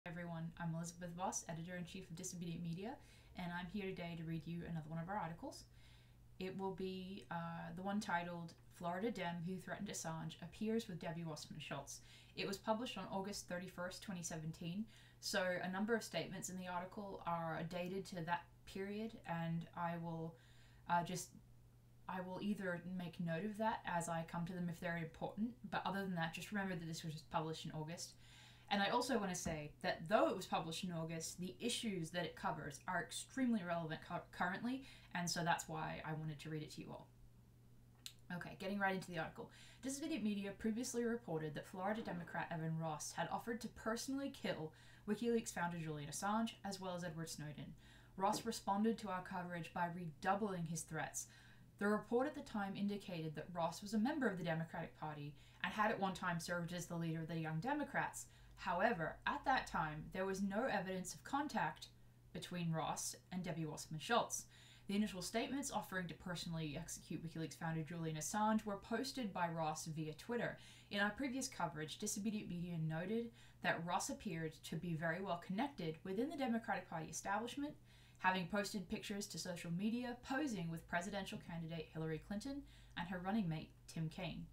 Everyone, I'm Elizabeth Voss, Editor-in-Chief of Disobedient Media, and I'm here today to read you another one of our articles. It will be the one titled Florida Dem Who Threatened Assange Appears with Debbie Wasserman Schultz. It was published on August 31st, 2017, so a number of statements in the article are dated to that period, and I will either make note of that as I come to them if they're important, but other than that, just remember that this was just published in August. And I also want to say that though it was published in August, the issues that it covers are extremely relevant currently, and so that's why I wanted to read it to you all. Okay, getting right into the article. Disobedient Media previously reported that Florida Democrat Evan Ross had offered to personally kill WikiLeaks founder Julian Assange, as well as Edward Snowden. Ross responded to our coverage by redoubling his threats. The report at the time indicated that Ross was a member of the Democratic Party and had at one time served as the leader of the Young Democrats. However, at that time, there was no evidence of contact between Ross and Debbie Wasserman Schultz. The initial statements offering to personally execute WikiLeaks founder Julian Assange were posted by Ross via Twitter. In our previous coverage, Disobedient Media noted that Ross appeared to be very well connected within the Democratic Party establishment, having posted pictures to social media posing with presidential candidate Hillary Clinton and her running mate Tim Kaine.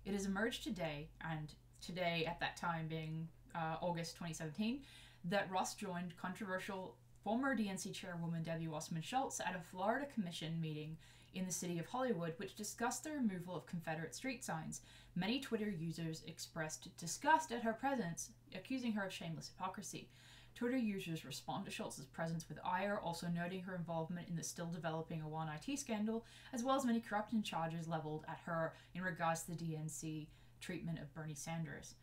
It has emerged today, and today at that time being August 2017, that Ross joined controversial former DNC chairwoman Debbie Wasserman Schultz at a Florida Commission meeting in the city of Hollywood, which discussed the removal of Confederate street signs. Many Twitter users expressed disgust at her presence, accusing her of shameless hypocrisy. Twitter users respond to Schultz's presence with ire, also noting her involvement in the still developing Iran IT scandal, as well as many corruption charges leveled at her in regards to the DNC treatment of Bernie Sanders.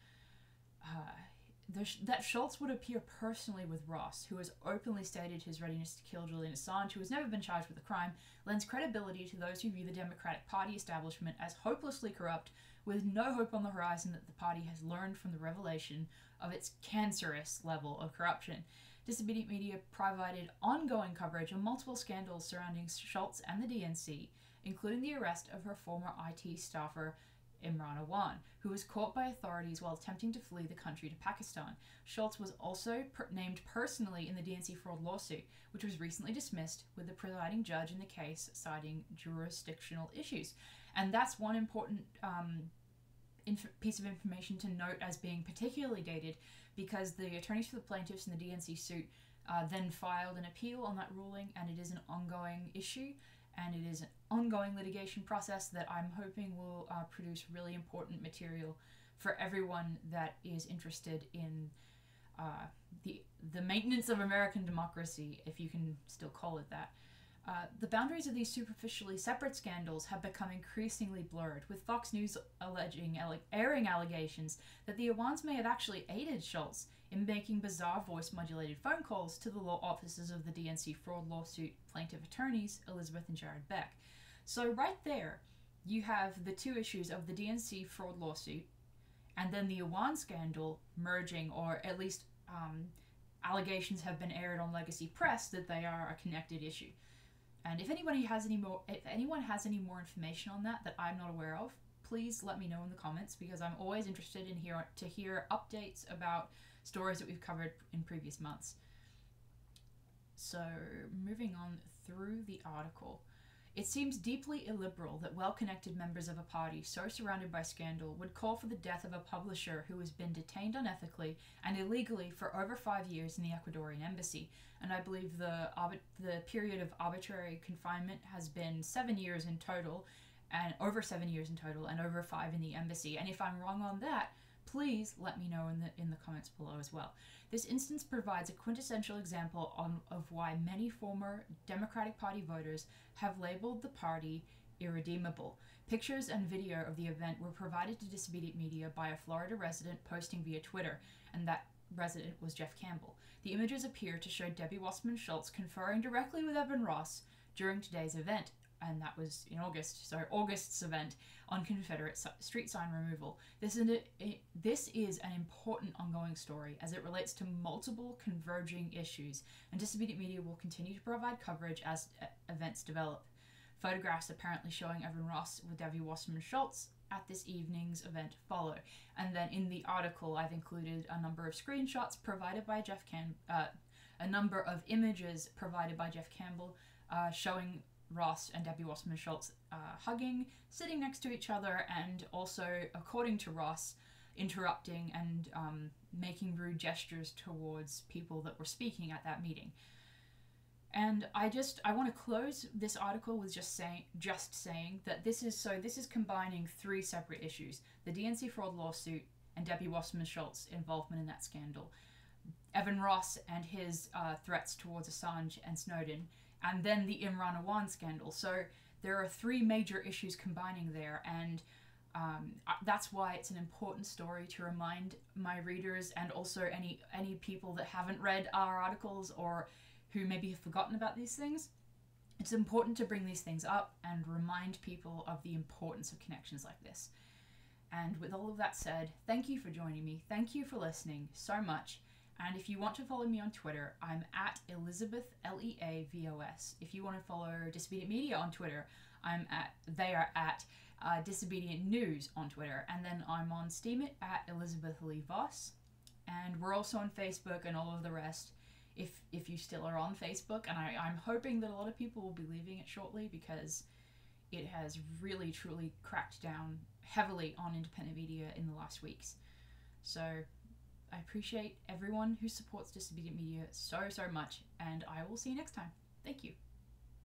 That Schultz would appear personally with Ross, who has openly stated his readiness to kill Julian Assange, who has never been charged with a crime, lends credibility to those who view the Democratic Party establishment as hopelessly corrupt, with no hope on the horizon that the party has learned from the revelation of its cancerous level of corruption. Disobedient Media provided ongoing coverage on multiple scandals surrounding Schultz and the DNC, including the arrest of her former IT staffer Imran Awan, who was caught by authorities while attempting to flee the country to Pakistan. Schultz was also named personally in the DNC fraud lawsuit, which was recently dismissed, with the presiding judge in the case citing jurisdictional issues. And that's one important piece of information to note as being particularly dated, because the attorneys for the plaintiffs in the DNC suit then filed an appeal on that ruling, and it is an ongoing issue, and it is an ongoing litigation process that I'm hoping will produce really important material for everyone that is interested in the maintenance of American democracy, if you can still call it that. The boundaries of these superficially separate scandals have become increasingly blurred, with Fox News airing allegations that the Awans may have actually aided Schultz in making bizarre voice-modulated phone calls to the law offices of the DNC fraud lawsuit plaintiff attorneys Elizabeth and Jared Beck. So right there, you have the two issues of the DNC fraud lawsuit and then the Awan scandal merging, or at least allegations have been aired on Legacy Press that they are a connected issue. And if anyone has any more information on that I'm not aware of, please let me know in the comments, because I'm always interested in to hear updates about stories that we've covered in previous months. So, moving on through the article. It seems deeply illiberal that well-connected members of a party so surrounded by scandal would call for the death of a publisher who has been detained unethically and illegally for over 5 years in the Ecuadorian embassy. And I believe the period of arbitrary confinement has been 7 years in total, and over 7 years in total, and over 5 in the embassy. And if I'm wrong on that, please let me know in the comments below as well. This instance provides a quintessential example of why many former Democratic Party voters have labeled the party irredeemable. Pictures and video of the event were provided to Disobedient Media by a Florida resident posting via Twitter, and that resident was Jeff Campbell. The images appear to show Debbie Wasserman Schultz conferring directly with Evan Ross during today's event, and that was in August, so August's event on Confederate street sign removal. This is an important ongoing story as it relates to multiple converging issues, and Disobedient Media will continue to provide coverage as events develop. Photographs apparently showing Evan Ross with Debbie Wasserman Schultz at this evening's event follow. And then in the article, I've included a number of screenshots provided by a number of images provided by Jeff Campbell, showing Ross and Debbie Wasserman Schultz hugging, sitting next to each other, and also, according to Ross, interrupting and making rude gestures towards people that were speaking at that meeting. And I want to close this article with just saying that this is combining three separate issues: the DNC fraud lawsuit and Debbie Wasserman Schultz's involvement in that scandal, Evan Ross and his threats towards Assange and Snowden, and then the Imran Awan scandal. So there are three major issues combining there, and that's why it's an important story to remind my readers, and also any people that haven't read our articles or who maybe have forgotten about these things. It's important to bring these things up and remind people of the importance of connections like this. And with all of that said, thank you for joining me. Thank you for listening so much. And if you want to follow me on Twitter, I'm at Elizabeth, Leavos. If you want to follow Disobedient Media on Twitter, they are at Disobedient News on Twitter. And then I'm on Steemit at Elizabeth Lee Voss. And we're also on Facebook and all of the rest, if you still are on Facebook. And I'm hoping that a lot of people will be leaving it shortly, because it has really, truly cracked down heavily on independent media in the last weeks. So I appreciate everyone who supports Disobedient Media so, so much, and I will see you next time. Thank you.